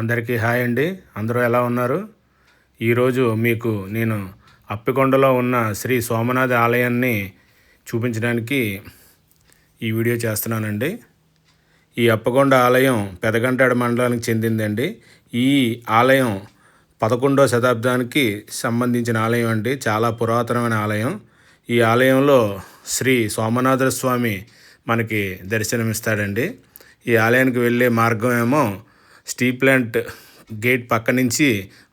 అందరికీ హాయ్ అండి. అందరూ ఎలా ఉన్నారు? ఈరోజు మీకు నేను అప్పికొండలో ఉన్న శ్రీ సోమనాథ ఆలయాన్ని చూపించడానికి ఈ వీడియో చేస్తున్నానండి. ఈ అప్పకొండ ఆలయం పెదగంటాడ మండలానికి చెందిందండి. ఈ ఆలయం 11వ శతాబ్దానికి సంబంధించిన ఆలయం అండి. చాలా పురాతనమైన ఆలయం. ఈ ఆలయంలో శ్రీ సోమనాథ స్వామి మనకి దర్శనమిస్తాడండి. ఈ ఆలయానికి వెళ్ళే మార్గం ఏమో స్టీల్ ప్లాంట్ గేట్ పక్క నుంచి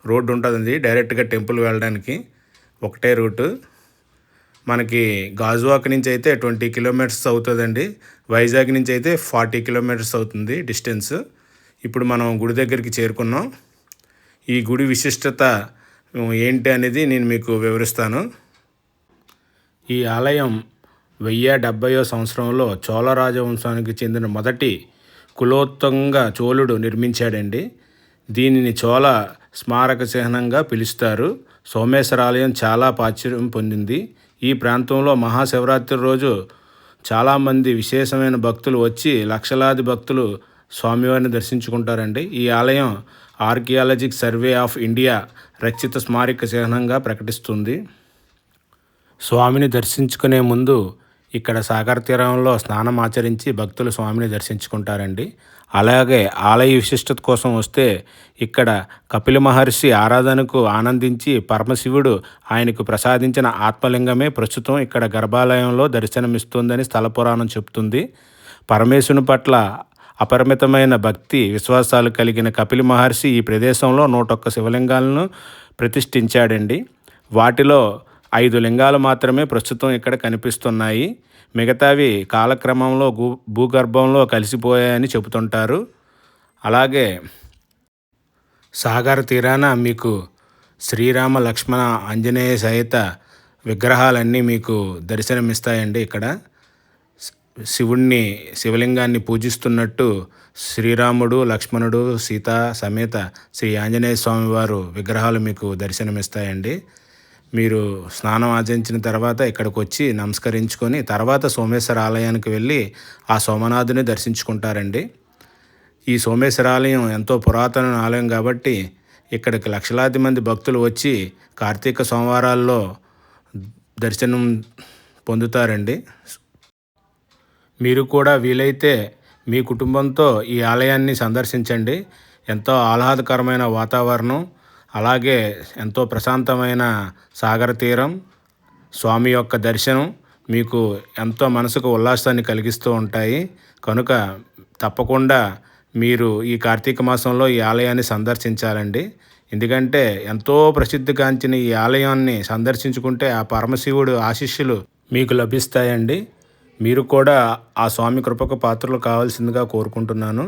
రోడ్డు ఉంటుంది, డైరెక్ట్గా టెంపుల్ వెళ్ళడానికి ఒకటే రూటు. మనకి గాజువాక నుంచి అయితే 20 కిలోమీటర్స్ అవుతుందండి. వైజాగ్ నుంచి అయితే 40 కిలోమీటర్స్ అవుతుంది డిస్టెన్స్. ఇప్పుడు మనం గుడి దగ్గరికి చేరుకున్నాం. ఈ గుడి విశిష్టత ఏంటి అనేది నేను మీకు వివరిస్తాను. ఈ ఆలయం 1070వ సంవత్సరంలో చోళ రాజవంశానికి చెందిన మొదటి కులోత్తుంగ చోళుడు నిర్మించాడండి. దీనిని చోళ స్మారక చిహ్నంగా పిలుస్తారు. సోమేశ్వర ఆలయం చాలా ప్రాచుర్యం పొందింది. ఈ ప్రాంతంలో మహాశివరాత్రి రోజు చాలామంది విశేషమైన భక్తులు వచ్చి లక్షలాది భక్తులు స్వామివారిని దర్శించుకుంటారండి. ఈ ఆలయం ఆర్కియాలజికల్ సర్వే ఆఫ్ ఇండియా రక్షిత స్మారక చిహ్నంగా ప్రకటిస్తుంది. స్వామిని దర్శించుకునే ముందు ఇక్కడ సాగర తీరంలో స్నానం ఆచరించి భక్తులు స్వామిని దర్శించుకుంటారండి. అలాగే ఆలయ విశిష్టత కోసం వస్తే ఇక్కడ కపిల మహర్షి ఆరాధనకు ఆనందించి పరమశివుడు ఆయనకు ప్రసాదించిన ఆత్మలింగమే ప్రస్తుతం ఇక్కడ గర్భాలయంలో దర్శనమిస్తుందని స్థల పురాణం చెబుతుంది. పరమేశ్వరుని పట్ల అపరిమితమైన భక్తి విశ్వాసాలు కలిగిన కపిల మహర్షి ఈ ప్రదేశంలో 101 శివలింగాలను ప్రతిష్ఠించాడండి. వాటిలో 5 లింగాలు మాత్రమే ప్రస్తుతం ఇక్కడ కనిపిస్తున్నాయి. మిగతావి కాలక్రమంలో భూగర్భంలో కలిసిపోయాయని చెబుతుంటారు. అలాగే సాగర తీరాన మీకు శ్రీరామ లక్ష్మణ ఆంజనేయ సహిత విగ్రహాలన్నీ మీకు దర్శనమిస్తాయండి. ఇక్కడ శివలింగాన్ని పూజిస్తున్నట్టు శ్రీరాముడు, లక్ష్మణుడు, సీత సమేత శ్రీ ఆంజనేయ స్వామి వారు విగ్రహాలు మీకు దర్శనమిస్తాయండి. మీరు స్నానం ఆచరించిన తర్వాత ఇక్కడికి వచ్చి నమస్కరించుకొని తర్వాత సోమేశ్వర ఆలయానికి వెళ్ళి ఆ సోమనాథుని దర్శించుకుంటారండి. ఈ సోమేశ్వర ఆలయం ఎంతో పురాతన ఆలయం కాబట్టి ఇక్కడికి లక్షలాది మంది భక్తులు వచ్చి కార్తీక సోమవారాల్లో దర్శనం పొందుతారండి. మీరు కూడా వీలైతే మీ కుటుంబంతో ఈ ఆలయాన్ని సందర్శించండి. ఎంతో ఆహ్లాదకరమైన వాతావరణం, అలాగే ఎంతో ప్రశాంతమైన సాగర తీరం, స్వామి యొక్క దర్శనం మీకు ఎంతో మనసుకు ఉల్లాసాన్ని కలిగిస్తూ ఉంటాయి. కనుక తప్పకుండా మీరు ఈ కార్తీక మాసంలో ఈ ఆలయాన్ని సందర్శించాలండి. ఎందుకంటే ఎంతో ప్రసిద్ధిగాంచిన ఈ ఆలయాన్ని సందర్శించుకుంటే ఆ పరమశివుడు ఆశీస్సులు మీకు లభిస్తాయండి. మీరు కూడా ఆ స్వామి కృపకు పాత్రలు కావాల్సిందిగా కోరుకుంటున్నాను.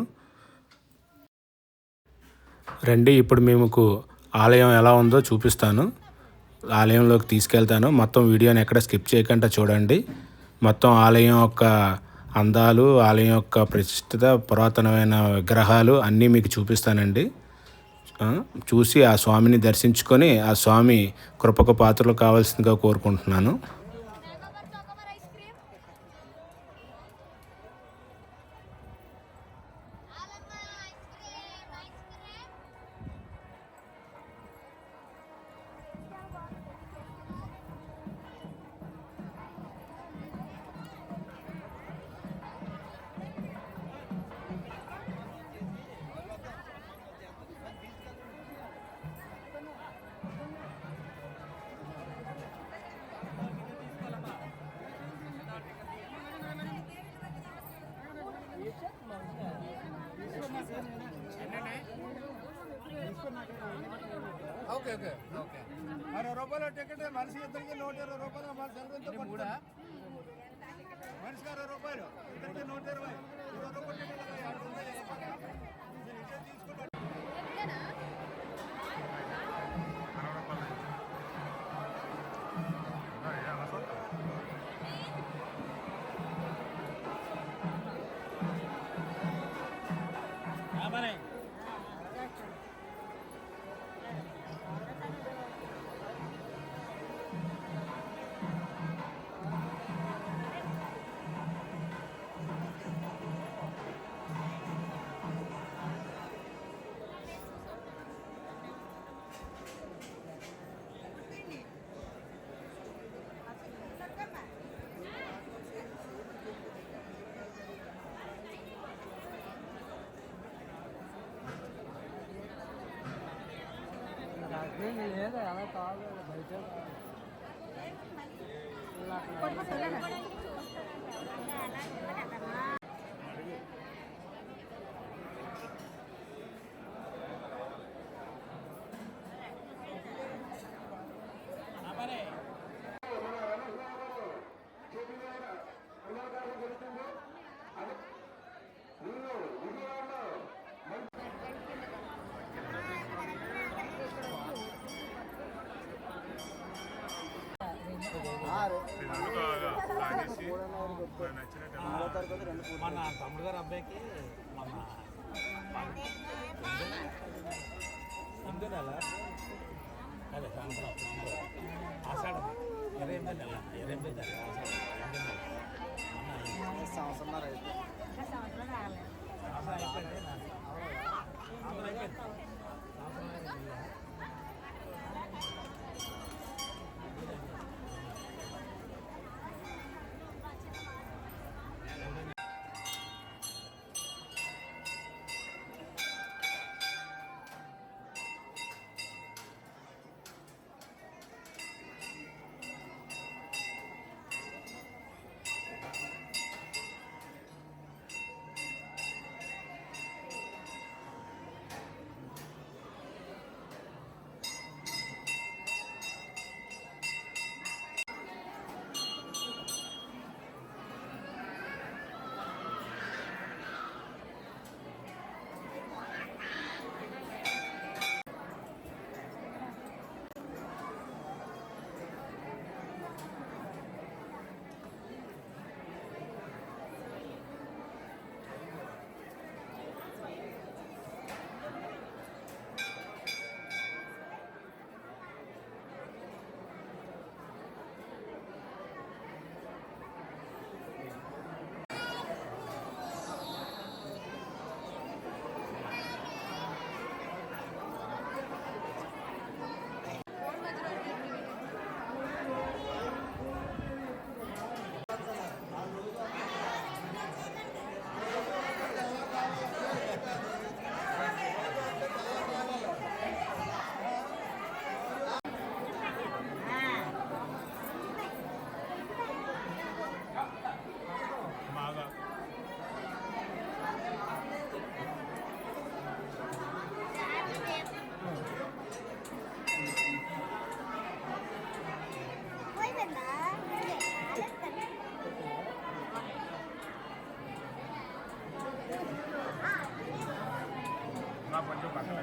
రండి, ఇప్పుడు మీకు ఆలయం ఎలా ఉందో చూపిస్తాను. ఆలయంలోకి తీసుకెళ్తాను. మొత్తం వీడియోని ఎక్కడ స్కిప్ చేయకుండా చూడండి. మొత్తం ఆలయం యొక్క అందాలు, ఆలయం యొక్క ప్రతిష్ఠిత పురాతనమైన విగ్రహాలు అన్నీ మీకు చూపిస్తానండి. చూసి ఆ స్వామిని దర్శించుకొని ఆ స్వామి కృపకు పాత్రలు కావాల్సిందిగా కోరుకుంటున్నాను. ఓకే ఓకే ఓకే 60 రూపాయల టికెట్ మనిషి ఇద్దరికి 120 రూపాయలు. మన సెలవుతో కూడా మనిషికి 60 రూపాయలు, ఇద్దరికి 120 రూపాయలు తీసుకుంటారు. లేదు అలా కాదు బయట మన తమ్ముడు గారు అబ్బాయికి మన ఎనిమిదో నెల అదే సంవత్సరం ఆషాఢం 28 నెల 28 నెల సంవత్సరం అయిపోయింది బాగా కొంచెం పక్కన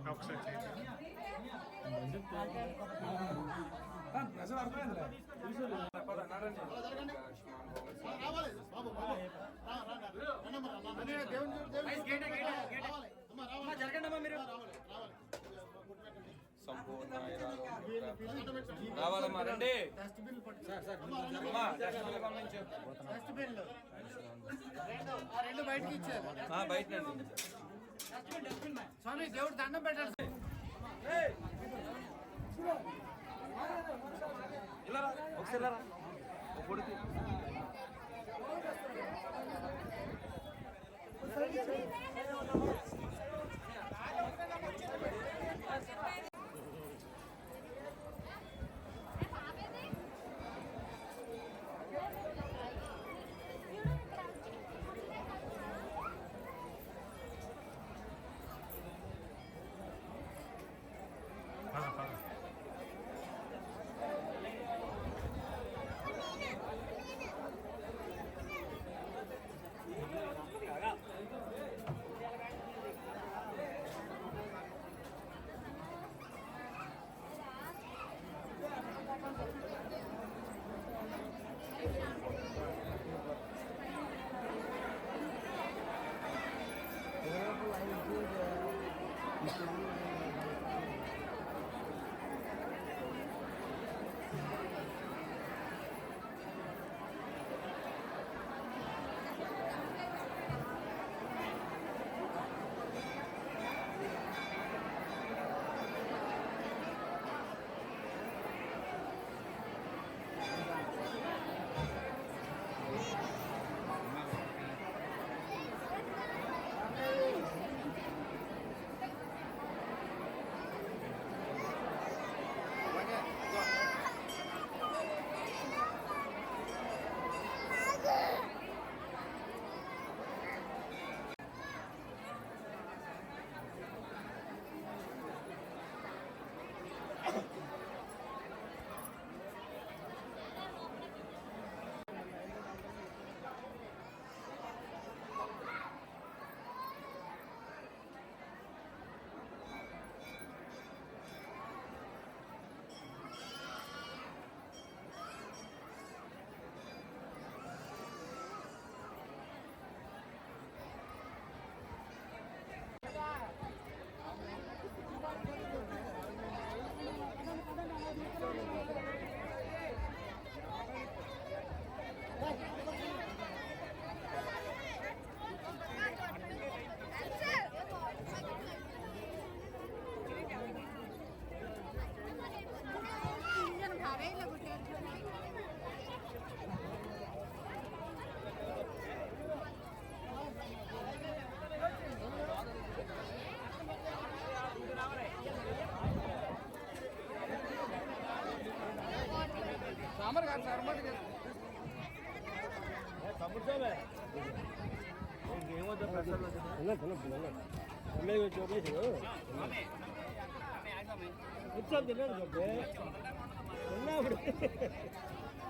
ఒకసారి జరగండి మీరు రావాలమ్మా రండి రెండు బయటకి ఇచ్చారు బయట రండి స్వామి దేవుడు దండం పెట్టారు ఇలా రా ఒకసారి ఇలా రా కొడుకు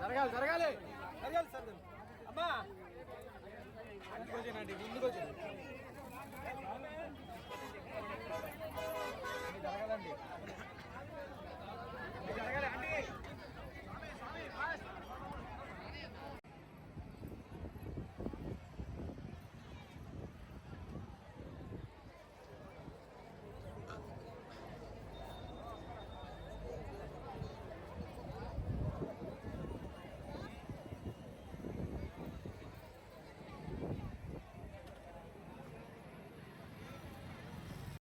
జరగాలి జరగాలి జరగాలి సార్ అమ్మా ముందుకు వచ్చానండి ముందుకు వచ్చాను